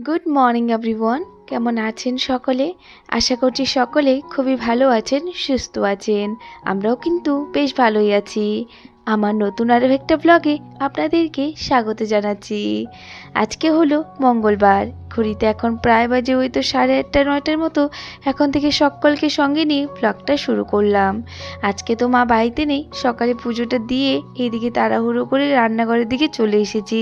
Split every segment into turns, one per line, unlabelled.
Good morning everyone. কেমন আছেন সকলে? আশা করছি সকলে খুবই ভালো আছেন, সুস্থ আছেন। আমরাও কিন্তু বেশ ভালোই আছি। আমার নতুন আরও একটা ব্লগে আপনাদেরকে স্বাগত জানাচ্ছি। আজকে হলো মঙ্গলবার। ঘড়িতে এখন প্রায় বাজে ওই তো 8:30 9টার মতো। এখন থেকে সকলকে সঙ্গে নিয়ে ব্লগটা শুরু করলাম। আজকে তো মা বাড়িতে নেই, সকালে পুজোটা দিয়ে এইদিকে তাড়াহুড়ো করে রান্নাঘরের দিকে চলে এসেছি।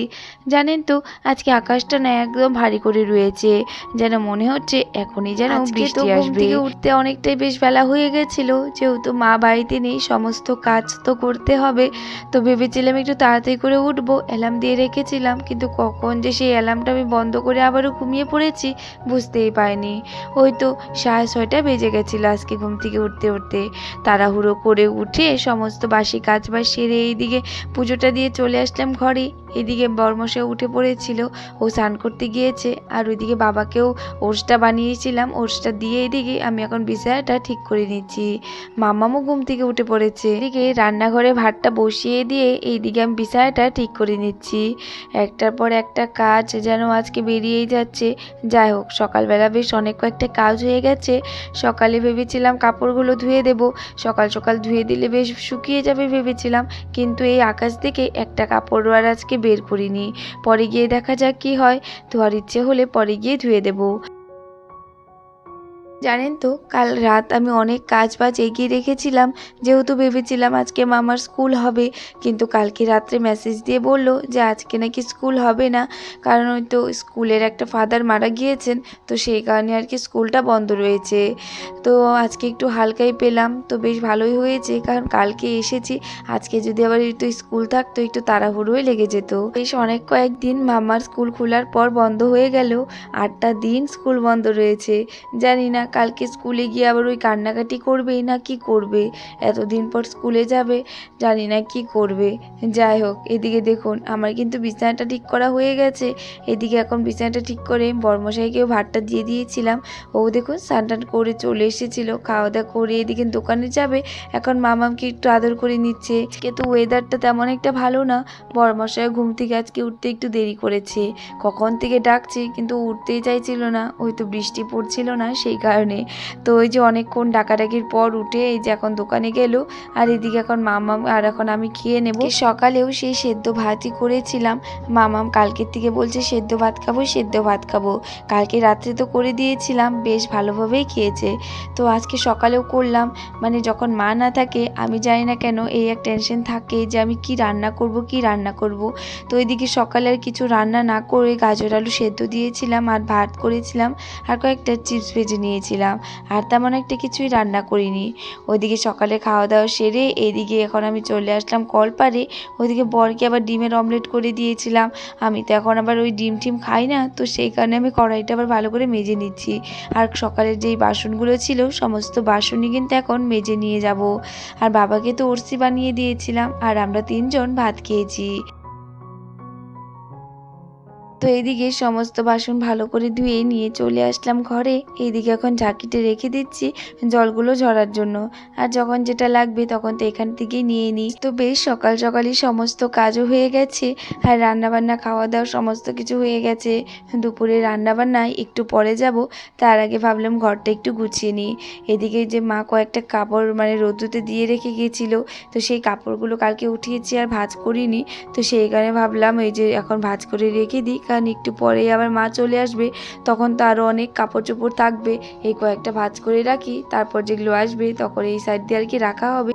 জানেন তো আজকে আকাশটা না একদম ভারী করে রয়েছে, যেন মনে হচ্ছে এখনই যেন বৃষ্টি আসবে। ঘুম থেকে উঠতে অনেকটাই বেশ বেলা হয়ে গেছিল, যেহেতু মা বাড়িতে নেই, সমস্ত কাজ তো করতে হবে। তো ভেবেছিলাম একটু তাড়াতাড়ি করে উঠবো, অ্যালার্ম দিয়ে রেখেছিলাম, কিন্তু কখন যে সেই অ্যালার্মটা আমি বন্ধ করে আবারও ঘুমিয়ে পড়েছি বুঝতেই পারিনি। ওই তো 6:30 বেজে গেছিল আজকে ঘুম থেকে উঠতে উঠতে। তাড়াহুড়ো করে উঠে সমস্ত বাসি কাজ বাজ সেরে এইদিকে পুজোটা দিয়ে চলে আসলাম ঘরে। এদিকে বর্মশাই উঠে পড়েছিল, ও স্নান করতে গিয়েছে, আর ওইদিকে বাবাকেও ওটসটা বানিয়েছিলাম, ওটসটা দিয়ে এদিকে আমি এখন বিছানাটা ঠিক করে নিচ্ছি। মাম্মামও ঘুম থেকে উঠে পড়েছে। এদিকে রান্নাঘরে ভাতটা বসিয়ে দিয়ে এইদিকে আমি বিছানাটা ঠিক করে নিচ্ছি। একটার পর একটা কাজ যেন আজকে বেরিয়েই যাচ্ছে। যাই হোক, সকালবেলা বেশ অনেক কয়েকটা কাজ হয়ে গেছে। সকালে ভেবেছিলাম কাপড়গুলো ধুয়ে দেব, সকাল সকাল ধুয়ে দিলে বেশ শুকিয়ে যাবে ভেবেছিলাম, কিন্তু এই আকাশ থেকে একটা কাপড়ও আর আজকে বের করিনি। পরে গিয়ে দেখা যাক কি হয়, ধোয়ার ইচ্ছে হলে পরে গিয়ে ধুয়ে দেবো। জানেন তো কাল রাত আমি অনেক কাজ বাজ এগিয়ে রেখেছিলাম, যেহেতু ভেবেছিলাম আজকে মামার স্কুল হবে, কিন্তু কালকে রাত্রে মেসেজ দিয়ে বলল যে আজকে নাকি স্কুল হবে না, কারণ ওই তো স্কুলের একটা ফাদার মারা গিয়েছেন, তো সেই কারণে আর কি স্কুলটা বন্ধ রয়েছে। তো আজকে একটু হালকাই পেলাম, তো বেশ ভালোই হয়েছে, কারণ কালকে এসেছি, আজকে যদি আবার একটু স্কুল থাকতো একটু তাড়াহুড়োই লেগে যেত। বেশ অনেক কয়েকদিন মামার স্কুল খোলার পর বন্ধ হয়ে গেল, 8টা দিন স্কুল বন্ধ রয়েছে। জানি না কালকে স্কুলে গিয়ে আবার ওই কান্নাকাটি করবেই না কি করবে, এতদিন পর স্কুলে যাবে, জানি না কি করবে। যাই হোক, এদিকে দেখুন আমার কিন্তু বিছানাটা ঠিক করা হয়ে গেছে। এদিকে এখন বিছানাটা ঠিক করে বর্মশাইকেও ভাতটা দিয়ে দিয়েছিলাম, ও দেখুন স্নান টান করে চলে এসেছিলো, খাওয়া দাওয়া করে এদিকে দোকানে যাবে। এখন মামামকে একটু আদর করে নিচ্ছে। আজকে তো ওয়েদারটা তেমন একটা ভালো না, বর্মশাই ঘুম থেকে আজকে উঠতে একটু দেরি করেছে, কখন থেকে ডাকছে কিন্তু উঠতেই চাইছিল না, ওই তো বৃষ্টি পড়ছিল না সেই কারণে। তো ওই যে অনেকক্ষণ ডাকাডাকির পর উঠে এই যে এখন দোকানে গেল, আর এদিকে এখন মামাম আর এখন আমি খেয়ে নেব। সকালেও সেই সেদ্ধ ভাতই করেছিলাম, মামাম কালকের থেকে বলছে সেদ্ধ ভাত খাবো সেদ্ধ ভাত খাবো, কালকে রাত্রে তো করে দিয়েছিলাম, বেশ ভালোভাবেই খেয়েছে। তো আজকে সকালেও করলাম, মানে যখন মা না থাকে আমি জানি না কেন এই এক টেনশন থাকে যে আমি কি রান্না করব কি রান্না করব। তো ওইদিকে সকালে আর কিছু রান্না না করে গাজর আলু সেদ্ধ দিয়েছিলাম আর ভাত করেছিলাম, আর কয়েকটা চিপস ভেজে নিয়েছিলাম, আর তেমন একটা কিছুই রান্না করিনি। ওইদিকে সকালে খাওয়া দাওয়া সেরে এইদিকে এখন আমি চলে আসলাম কলপারে। ওইদিকে বরকে আবার ডিমের অমলেট করে দিয়েছিলাম, আমি তো এখন আবার ওই ডিম টিম খাই না, তো সেই কারণে আমি কড়াইটা আবার ভালো করে মেজে নিচ্ছি। আর সকালের যেই বাসনগুলো ছিল সমস্ত বাসনই কিন্তু এখন মেজে নিয়ে যাব। আর বাবাকে তো ওটসি বানিয়ে দিয়েছিলাম, আর আমরা 3জন ভাত খেয়েছি। তো এইদিকে সমস্ত বাসন ভালো করে ধুয়ে নিয়ে চলে আসলাম ঘরে। এইদিকে এখন ঝাঁকিতে রেখে দিচ্ছি জলগুলো ঝরার জন্য, আর যখন যেটা লাগবে তখন তো এখান থেকেই নিয়ে নিই। তো বেশ সকাল সকালই সমস্ত কাজও হয়ে গেছে, আর রান্নাবান্না খাওয়া দাওয়া সমস্ত কিছু হয়ে গেছে। দুপুরে রান্নাবান্নায় একটু পরে যাব, তার আগে ভাবলাম ঘরটা একটু গুছিয়ে নিই। এদিকে যে মা কয়েকটা কাপড় মানে রোদ্দুতে দিয়ে রেখে গিয়েছিল, তো সেই কাপড়গুলো কালকে উঠিয়েছি আর ভাঁজ করিনি, তো সেই কারণে ভাবলাম এই যে এখন ভাঁজ করে রেখে দিই, কারণ একটু পরেই আবার মা চলে আসবে, তখন তো আরও অনেক কাপড় চোপড় থাকবে। এই কয়েকটা ভাঁজ করে রাখি, তারপর যেগুলো আসবে তখন এই সাইড দিয়ে আর কি রাখা হবে।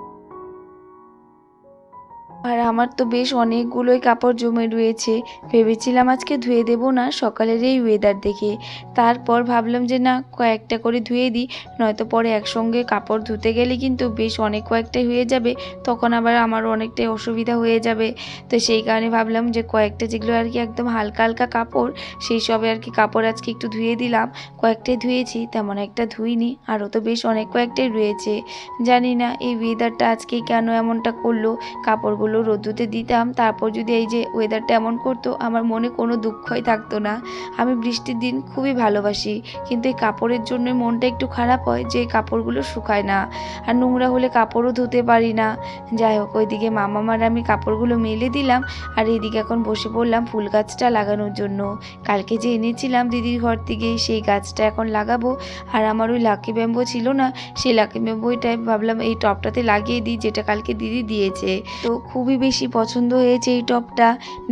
আর আমার তো বেশ অনেকগুলোই কাপড় জমে রয়েছে, ভেবেছিলাম আজকে ধুয়ে দেবো না সকালের এই ওয়েদার দেখে, তারপর ভাবলাম যে না কয়েকটা করে ধুয়ে দিই, নয়তো পরে একসঙ্গে কাপড় ধুতে গেলে কিন্তু বেশ অনেক কয়েকটাই হয়ে যাবে, তখন আবার আমার অনেকটাই অসুবিধা হয়ে যাবে। তো সেই কারণে ভাবলাম যে কয়েকটা যেগুলো আর কি একদম হালকা হালকা কাপড়, সেই সবে আর কি কাপড় আজকে একটু ধুয়ে দিলাম। কয়েকটাই ধুয়েছি, তেমন একটা ধুইনি, আরও তো বেশ অনেক কয়েকটাই রয়েছে। জানি না এই ওয়েদারটা আজকে কেন এমনটা করলো, কাপড়গুলো রোদ ধুতে দিতাম, তারপর যদি এই যে ওয়েদারটা এমন করতো, আমার মনে কোনো দুঃখই থাকতো না। আমি বৃষ্টির দিন খুবই ভালোবাসি, কিন্তু এই কাপড়ের জন্য মনটা একটু খারাপ হয় যে এই কাপড়গুলো শুকায় না, আর নোংরা হলে কাপড়ও ধুতে পারি না। যাই হোক, ওইদিকে মামার আমি কাপড়গুলো মেলে দিলাম, আর এইদিকে এখন বসে পড়লাম ফুল গাছটা লাগানোর জন্য। কালকে যে এনেছিলাম দিদির ঘর থেকে, সেই গাছটা এখন লাগাবো। আর আমার ওই লাকি ব্যাম্বো ছিল না, সেই লাকি ব্যাম্বোটাই ভাবলাম এই টবটাতে লাগিয়ে দিই, যেটা কালকে দিদি দিয়েছে। তো খুবই বেশি পছন্দ হয়েছে এই টবটা।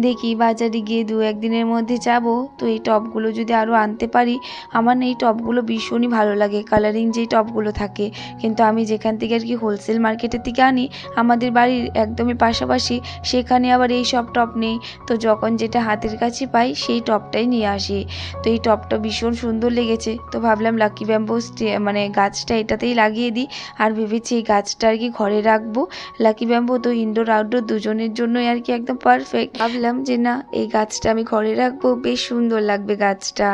দেখি বাজারে গিয়ে 2-1 দিনের মধ্যে যাব, তো এই টবগুলো যদি আরও আনতে পারি। আমার না এই টবগুলো ভীষণই ভালো লাগে, কালারিং যেই টবগুলো থাকে। কিন্তু আমি যেখান থেকে আর কি হোলসেল মার্কেটের থেকে আনি, আমাদের বাড়ির একদমই পাশাপাশি, সেখানে আবার এই সব টব নেই। তো যখন যেটা হাতের কাছে পাই সেই টবটাই নিয়ে আসি। তো এই টবটা ভীষণ সুন্দর লেগেছে, তো ভাবলাম লাকি ব্যাম্বো মানে গাছটা এটাতেই লাগিয়ে দিই। আর ভেবেছি এই গাছটা আর কি ঘরে রাখবো। লাকি ব্যাম্বো তো ইনডোর আউটডোর দুজনের জন্যই আর কি একদম পারফেক্ট। ভাবলাম যে না, এই গাছটা আমি ঘরে রাখবো, বেশ সুন্দর লাগবে গাছটা।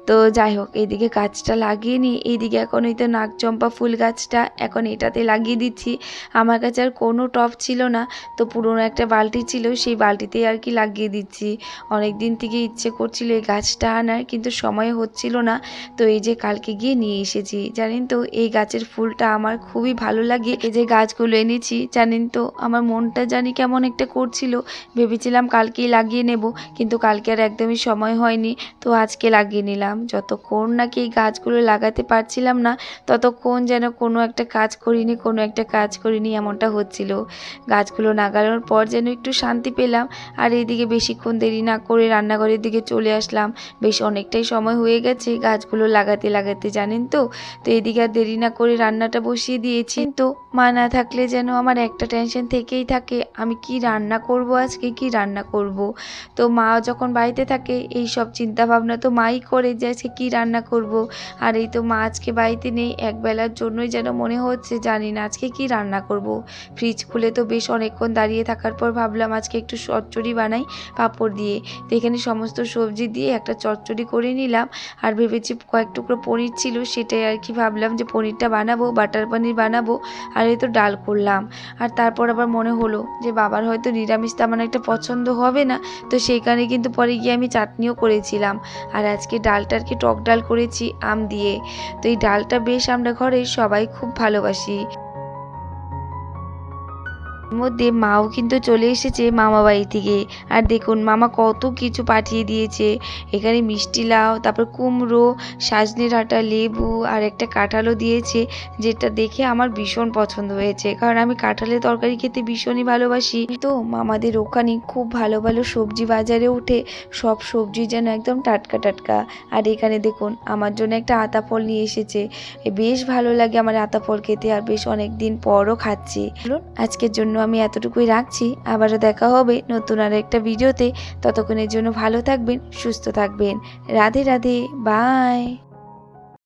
তো যাই হোক, এইদিকে গাছটা লাগিয়ে নিই। এইদিকে এখন এই তো নাগচম্পা ফুল গাছটা এখন এটাতে লাগিয়ে দিচ্ছি। আমার কাছে আর কোনো টব ছিল না, তো পুরোনো একটা বালতি ছিল, সেই বালতিতেই আর কি লাগিয়ে দিচ্ছি। অনেক দিন থেকে ইচ্ছে করছিল এই গাছটা আনার, কিন্তু সময় হচ্ছিল না। তো এই যে কালকে গিয়ে নিয়ে এসেছি। জানেন তো, এই গাছের ফুলটা আমার খুবই ভালো লাগে। এই যে গাছগুলো এনেছি, জানেন তো আমার মনটা জানি কেমন একটা করছিল। ভেবেছিলাম কালকেই লাগিয়ে নেব, কিন্তু কালকে আর একদমই সময় হয়নি, তো আজকে লাগিয়ে নিলাম। যতক্ষণ নাকি এই গাছগুলো লাগাতে পারছিলাম না, ততক্ষণ যেন কোনো একটা কাজ করিনি এমনটা হচ্ছিল। গাছগুলো লাগানোর পর যেন একটু শান্তি পেলাম। আর এইদিকে বেশিক্ষণ দেরি না করে রান্নাঘরের দিকে চলে আসলাম। বেশ অনেকটাই সময় হয়ে গেছে গাছগুলো লাগাতে লাগাতে, জানেন তো। তো এদিকে আর দেরি না করে রান্নাটা বসিয়ে দিয়েছি। তো মা না থাকলে যেন আমার একটা টেনশন থেকেই থাকে, আমি কি রান্না করব, আজকে কি রান্না করব। তো মা যখন বাড়িতে থাকে এই সব চিন্তা ভাবনা তো মাই করে যে আজকে কী রান্না করব। আর এই তো মা আজকে বাড়িতে নেই, একবেলার জন্যই যেন মনে হচ্ছে জানি না আজকে কি রান্না করব। ফ্রিজ খুলে তো বেশ অনেকক্ষণ দাঁড়িয়ে থাকার পর ভাবলাম আজকে একটু চচ্চড়ি বানাই পাঁপড় দিয়ে। তো এখানে সমস্ত সবজি দিয়ে একটা চচ্চড়ি করে নিলাম। আর ভেবেছি কয়েক টুকরো পনির ছিল, সেটাই আর কি ভাবলাম যে পনিরটা বানাবো, বাটার পনির বানাবো। আর এই তো ডাল করলাম। আর তারপর আবার মনে হলো যে বাবার হয়তো নিরামিষ তেমন একটা পছন্দ হবে না, তো সেইখানে কিন্তু পরে গিয়ে আমি চাটনিও করেছিলাম। আর আজকে ডালটা আর কি টক ডাল করেছি আম দিয়ে। তো এই ডালটা বেশ আমরা ঘরে সবাই খুব ভালোবাসি। মধ্যে মাও কিন্তু চলে এসেছে মামা বাড়ি থেকে। আর দেখুন মামা কত কিছু পাঠিয়ে দিয়েছে। এখানে মিষ্টি লাউ, তারপর কুমড়ো, সজনে ডাঁটা, লেবু আর একটা কাঁঠালও দিয়েছে, যেটা দেখে আমার ভীষণ পছন্দ হয়েছে, কারণ আমি কাঁঠালের তরকারি খেতে ভীষণই ভালোবাসি। তো মামাদের ওখানে খুব ভালো ভালো সবজি বাজারে ওঠে, সব সবজি যেন একদম টাটকা টাটকা। আর এখানে দেখুন আমার জন্য একটা আতা ফল নিয়ে এসেছে। বেশ ভালো লাগে আমার আতা ফল খেতে, আর বেশ অনেক দিন পরও খাচ্ছি। আজকের জন্য আমি এতটুকুই রাখছি। আবারও দেখা হবে নতুন আর একটা ভিডিওতে। ততক্ষণের জন্য ভালো থাকবেন, সুস্থ থাকবেন। রাধে রাধে, বাই।